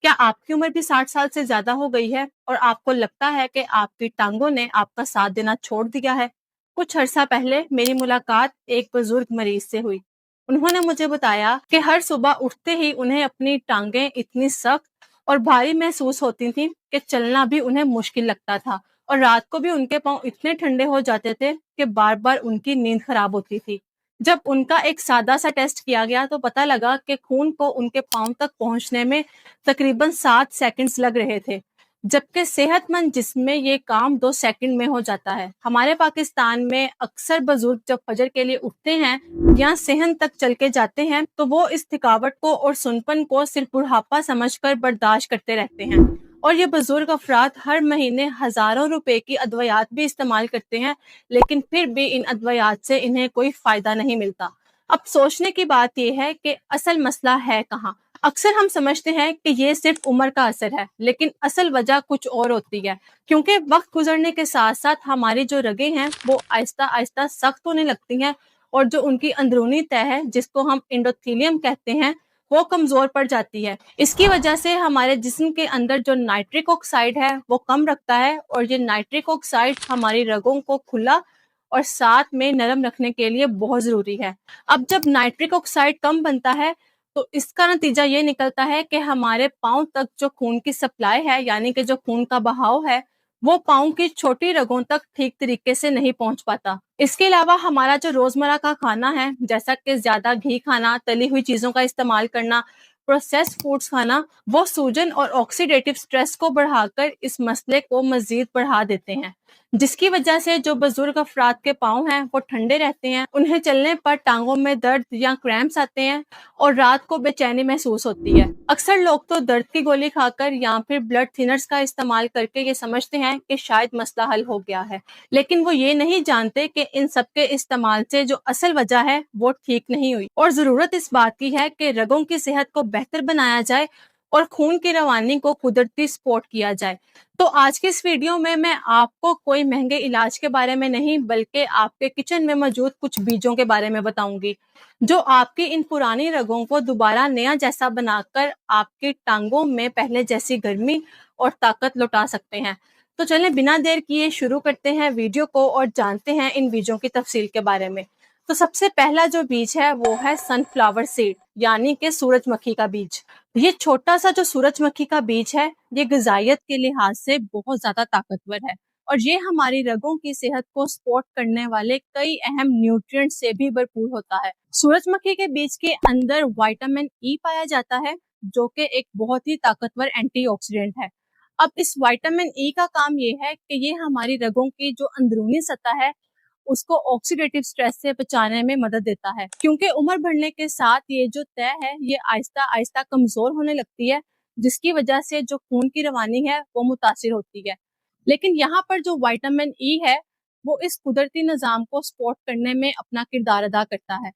क्या आपकी उम्र भी 60 साल से ज़्यादा हो गई है और आपको लगता है कि आपकी टाँगों ने आपका साथ देना छोड़ दिया है? कुछ अर्सा पहले मेरी मुलाकात एक बुजुर्ग मरीज से हुई। उन्होंने मुझे बताया कि हर सुबह उठते ही उन्हें अपनी टाँगें इतनी सख्त और भारी महसूस होती थीं कि चलना भी उन्हें मुश्किल लगता था और रात को भी उनके पाँव इतने ठंडे हो जाते थे कि बार-बार उनकी नींद खराब होती थी। जब उनका एक सादा सा टेस्ट किया गया तो पता लगा कि खून को उनके पाँव तक पहुँचने में तकरीबन 7 सेकंड्स लग रहे थे, जबकि सेहतमंद जिस्म में ये काम 2 सेकंड में हो जाता है। हमारे पाकिस्तान में अक्सर बुजुर्ग जब फजर के लिए उठते हैं या सेहन तक चल के जाते हैं, तो वो इस थकावट को और सुनपन को सिर्फ बुढ़ापा समझकर बर्दाश्त करते रहते हैं। और ये बुजुर्ग अफराद हर महीने हजारों रुपए की अद्वियात भी इस्तेमाल करते हैं, लेकिन फिर भी इन अद्वियात से इन्हें कोई फायदा नहीं मिलता। अब सोचने की बात यह है कि असल मसला है कहाँ। अक्सर हम समझते हैं कि ये सिर्फ उम्र का असर है, लेकिन असल वजह कुछ और होती है। क्योंकि वक्त गुजरने के साथ साथ हमारी जो रगें हैं वो आहिस्ता आहिस्ता सख्त होने लगती हैं और जो उनकी अंदरूनी तह है जिसको हम एंडोथेलियम कहते हैं वो कमजोर पड़ जाती है। इसकी वजह से हमारे जिस्म के अंदर जो नाइट्रिक ऑक्साइड है वो कम रखता है और ये नाइट्रिक ऑक्साइड हमारी रगों को खुला और साथ में नरम रखने के लिए बहुत जरूरी है। अब जब नाइट्रिक ऑक्साइड कम बनता है तो इसका नतीजा ये निकलता है कि हमारे पाँव तक जो खून की सप्लाई है, यानी कि जो खून का बहाव है, वो पाँव की छोटी रगों तक ठीक तरीके से नहीं पहुंच पाता। इसके अलावा हमारा जो रोजमर्रा का खाना है, जैसा कि ज्यादा घी खाना, तली हुई चीजों का इस्तेमाल करना, प्रोसेस्ड फूड्स खाना, वो सूजन और ऑक्सीडेटिव स्ट्रेस को बढ़ाकर इस मसले को मजीद बढ़ा देते हैं, जिसकी वजह से जो बुजुर्ग अफराद के पाँव हैं वो ठंडे रहते हैं, उन्हें चलने पर टांगों में दर्द या क्रैम्प्स आते हैं और रात को बेचैनी महसूस होती है। अक्सर लोग तो दर्द की गोली खाकर या फिर ब्लड थिनर्स का इस्तेमाल करके ये समझते हैं कि शायद मसला हल हो गया है, लेकिन वो ये नहीं जानते कि इन सब के इस्तेमाल से जो असल वजह है वो ठीक नहीं हुई और जरूरत इस बात की है कि रगों की सेहत को बेहतर बनाया जाए और खून की रवानी को कुदरती सपोर्ट किया जाए। तो आज के इस वीडियो में मैं आपको कोई महंगे इलाज के बारे में नहीं, बल्कि आपके किचन में मौजूद कुछ बीजों के बारे में बताऊंगी, जो आपकी इन पुरानी रगों को दोबारा नया जैसा बनाकर आपकी टांगों में पहले जैसी गर्मी और ताकत लौटा सकते हैं। तो चलें बिना देर किए शुरू करते हैं वीडियो को और जानते हैं इन बीजों की तफसील के बारे में। तो सबसे पहला जो बीज है वो है सनफ्लावर सीड, यानी कि सूरजमुखी का बीज। ये छोटा सा जो सूरजमुखी का बीज है, ये ग़िज़ाइयत के लिहाज से बहुत ज्यादा ताकतवर है और ये हमारी रगों की सेहत को सपोर्ट करने वाले कई अहम न्यूट्रिएंट से भी भरपूर होता है। सूरजमुखी के बीज के अंदर विटामिन ई पाया जाता है, जो कि एक बहुत ही ताकतवर एंटीऑक्सीडेंट है। अब इस विटामिन ई का काम ये है कि ये हमारी रगों की जो अंदरूनी सतह है उसको ऑक्सीडेटिव स्ट्रेस से बचाने में मदद देता है, क्योंकि उम्र बढ़ने के साथ ये जो तय है ये आहिस्ता आहिस्ता कमजोर होने लगती है, जिसकी वजह से जो खून की रवानी है वो मुतासिर होती है। लेकिन यहाँ पर जो विटामिन ई है वो इस कुदरती निजाम को सपोर्ट करने में अपना किरदार अदा करता है।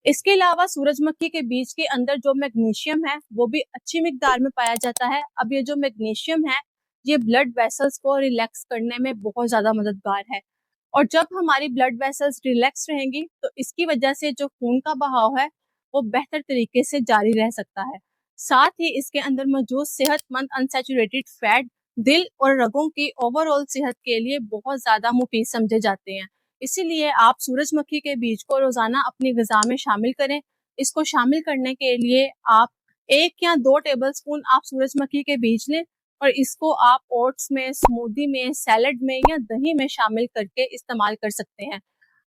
इसके अलावा सूरजमुखी के बीज के अंदर जो मैग्नीशियम है वो भी अच्छी मिकदार में पाया जाता है। अब ये जो मैग्नीशियम है ये ब्लड वेसल्स को रिलैक्स करने में बहुत ज्यादा मददगार है और जब हमारी ब्लड वेसल्स रिलैक्स रहेंगी तो इसकी वजह से जो खून का बहाव है वो बेहतर तरीके से जारी रह सकता है। साथ ही इसके अंदर मौजूद सेहतमंद अनसैचुरेटेड फैट दिल और रगों की ओवरऑल सेहत के लिए बहुत ज्यादा मुफीद समझे जाते हैं। इसीलिए आप सूरजमुखी के बीज को रोजाना अपनी ग़िज़ा में शामिल करें। इसको शामिल करने के लिए आप 1 या 2 टेबल स्पून आप सूरजमुखी के बीज लें और इसको आप ओट्स में, स्मूदी में, सैलेड में या दही में शामिल करके इस्तेमाल कर सकते हैं।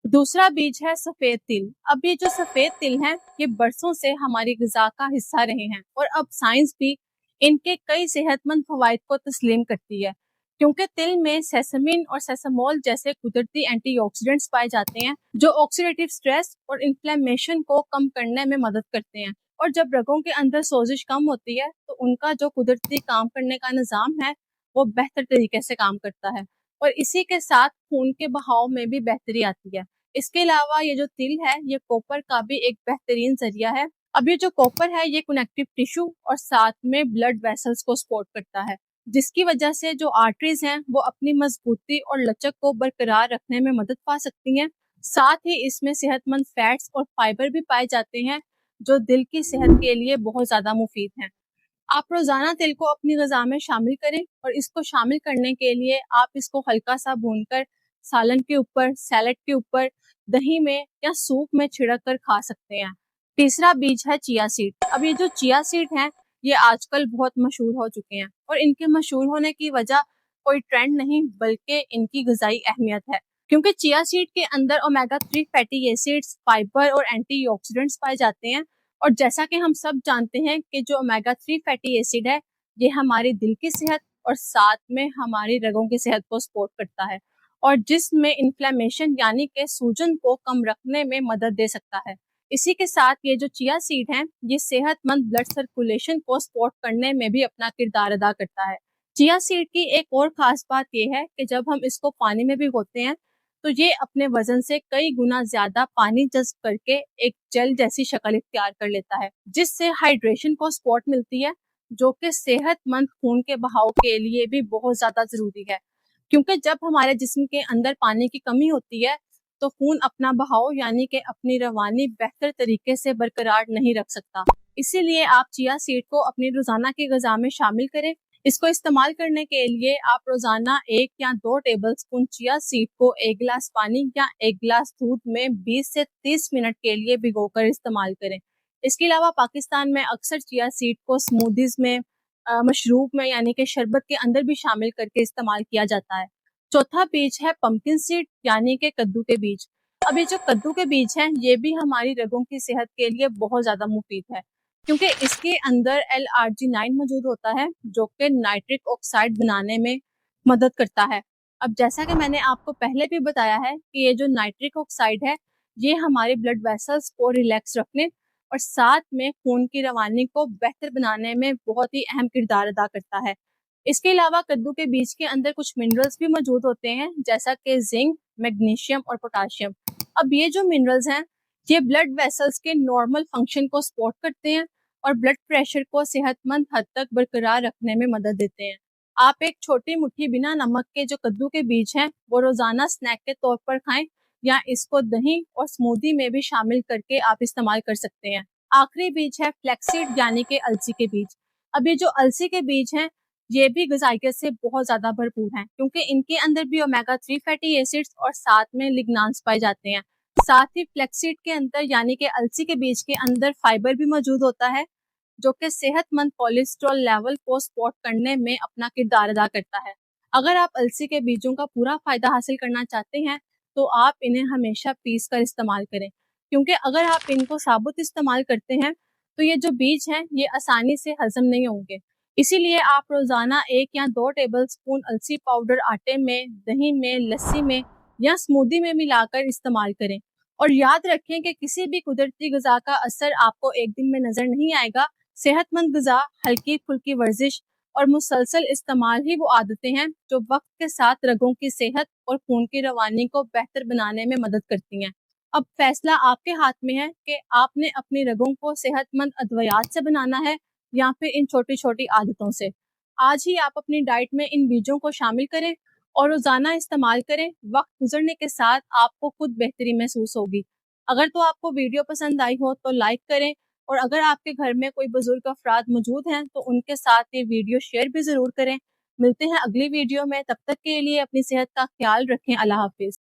दूसरा बीज है सफेद तिल। अब ये जो सफेद तिल हैं ये बरसों से हमारी ग़िज़ा का हिस्सा रहे हैं और अब साइंस भी इनके कई सेहतमंद फवाइद को तस्लीम करती है, क्योंकि तिल में सेसमिन और सेसमोल जैसे कुदरती एंटीऑक्सीडेंट्स पाए जाते हैं जो ऑक्सीडेटिव स्ट्रेस और इन्फ्लेमेशन को कम करने में मदद करते हैं। और जब रगों के अंदर सोजिश कम होती है तो उनका जो कुदरती काम करने का निज़ाम है वो बेहतर तरीके से काम करता है और इसी के साथ खून के बहाव में भी बेहतरी आती है। इसके अलावा ये जो तिल है ये कॉपर का भी एक बेहतरीन जरिया है। अब ये जो कॉपर है ये कनेक्टिव टिश्यू और साथ में ब्लड वेसल्स को सपोर्ट करता है, जिसकी वजह से जो आर्टरीज हैं वो अपनी मजबूती और लचक को बरकरार रखने में मदद पा सकती हैं। साथ ही इसमें सेहतमंद फैट्स और फाइबर भी पाए जाते हैं जो दिल की सेहत के लिए बहुत ज्यादा मुफीद हैं। आप रोज़ाना तिल को अपनी ग़िज़ा में शामिल करें और इसको शामिल करने के लिए आप इसको हल्का-सा भूनकर सालन के ऊपर, सैलेड के ऊपर, दही में या सूप में छिड़क कर खा सकते हैं। तीसरा बीज है चिया सीड। अब ये जो चिया सीड हैं, ये आजकल बहुत मशहूर हो चुके हैं और इनके मशहूर होने की वजह कोई ट्रेंड नहीं बल्कि इनकी ग़िज़ाई अहमियत है। क्योंकि चिया सीड के अंदर ओमेगा 3 फैटी एसिड्स, फाइबर और एंटीऑक्सीडेंट्स पाए जाते हैं और जैसा कि हम सब जानते हैं कि जो ओमेगा 3 फैटी एसिड है, ये हमारे दिल की सेहत और साथ में हमारी रगों की सेहत को सपोर्ट करता है और जिस्म में इन्फ्लेमेशन यानी कि सूजन को कम रखने में मदद दे सकता है। इसी के साथ ये जो चिया सीड हैं, ये सेहतमंद ब्लड सर्कुलेशन को सपोर्ट करने में भी अपना किरदार अदा करता है। चिया सीड की एक और खास बात ये है कि जब हम इसको पानी में भिगोते हैं, तो ये अपने वजन से कई गुना ज्यादा पानी जज्ब करके एक जेल जैसी शक्ल इख्तियार कर लेता है, जिससे हाइड्रेशन को सपोर्ट मिलती है, जो कि सेहतमंद खून के बहाव के लिए भी बहुत ज्यादा जरूरी है। क्योंकि जब हमारे जिस्म के अंदर पानी की कमी होती है, तो खून अपना बहाव यानी कि अपनी रवानी बेहतर तरीके से बरकरार नहीं रख सकता। इसीलिए आप चिया सीड को अपनी रोजाना की ग़िज़ा में शामिल करें। इसको इस्तेमाल करने के लिए आप रोजाना 1 या 2 टेबल स्पून चिया सीड को 1 गिलास पानी या 1 गिलास दूध में 20 से 30 मिनट के लिए भिगोकर इस्तेमाल करें। इसके अलावा पाकिस्तान में अक्सर चिया सीड को स्मूदीज में, मशरूब में यानी कि शरबत के अंदर भी शामिल करके इस्तेमाल किया जाता है। चौथा बीज है पंपकिन सीड यानी कि कद्दू के बीज। अब ये जो कद्दू के बीज हैं, ये भी हमारी रगों की सेहत के लिए बहुत ज्यादा मुफीद है, क्योंकि इसके अंदर L-आर्जिनाइन मौजूद होता है, जो कि नाइट्रिक ऑक्साइड बनाने में मदद करता है। अब जैसा कि मैंने आपको पहले भी बताया है कि ये जो नाइट्रिक ऑक्साइड है, ये हमारे ब्लड वेसल्स को रिलैक्स रखने और साथ में खून की रवानी को बेहतर बनाने में बहुत ही अहम किरदार अदा करता है। इसके अलावा कद्दू के बीज के अंदर कुछ मिनरल्स भी मौजूद होते हैं, जैसा कि जिंक, मैग्नीशियम और पोटाशियम। अब ये जो मिनरल्स हैं, ये ब्लड वेसल्स के नॉर्मल फंक्शन को सपोर्ट करते हैं और ब्लड प्रेशर को सेहतमंद हद तक बरकरार रखने में मदद देते हैं। आप एक छोटी मुट्ठी बिना नमक के जो कद्दू के बीज हैं, वो रोजाना स्नैक के तौर पर खाएं या इसको दही और स्मूदी में भी शामिल करके आप इस्तेमाल कर सकते हैं। आखिरी बीज है फ्लैक्सीड यानी कि अलसी के बीज। अब ये जो अलसी के बीज हैं, ये भी ग़िज़ाइयत से बहुत ज्यादा भरपूर हैं, क्योंकि इनके अंदर भी ओमेगा 3 फैटी एसिड्स और साथ में लिग्नांस पाए जाते हैं। साथ ही फ्लैक्सीड के अंदर यानी कि अलसी के बीज के अंदर फाइबर भी मौजूद होता है, जो कि सेहतमंद कोलेस्ट्रॉल लेवल को सपोर्ट करने में अपना किरदार अदा करता है। अगर आप अलसी के बीजों का पूरा फायदा हासिल करना चाहते हैं, तो आप इन्हें हमेशा पीस कर इस्तेमाल करें, क्योंकि अगर आप इनको साबुत इस्तेमाल करते हैं, तो ये जो बीज हैं, ये आसानी से हजम नहीं होंगे। इसीलिए आप रोजाना 1 या 2 टेबल स्पून अलसी पाउडर आटे में, दही में, लस्सी में या स्मूदी में मिलाकर इस्तेमाल करें। और याद रखें कि किसी भी कुदरती ग़िज़ा का असर आपको एक दिन में नजर नहीं आएगा। सेहतमंद ग़िज़ा, हल्की फुल्की वर्जिश और मुसलसल इस्तेमाल ही वो आदतें हैं जो वक्त के साथ रगों की सेहत और खून की रवानी को बेहतर बनाने में मदद करती हैं। अब फैसला आपके हाथ में है कि आपने अपनी रगों को सेहतमंद अद्वियात से बनाना है या फिर इन छोटी छोटी आदतों से। आज ही आप अपनी डाइट में इन बीजों को शामिल करें और रोजाना इस्तेमाल करें। वक्त गुजरने के साथ आपको खुद बेहतरी महसूस होगी। अगर तो आपको वीडियो पसंद आई हो तो लाइक करें और अगर आपके घर में कोई बुजुर्ग अफराद मौजूद हैं तो उनके साथ ये वीडियो शेयर भी जरूर करें। मिलते हैं अगली वीडियो में, तब तक के लिए अपनी सेहत का ख्याल रखें। अल्लाह हाफिज।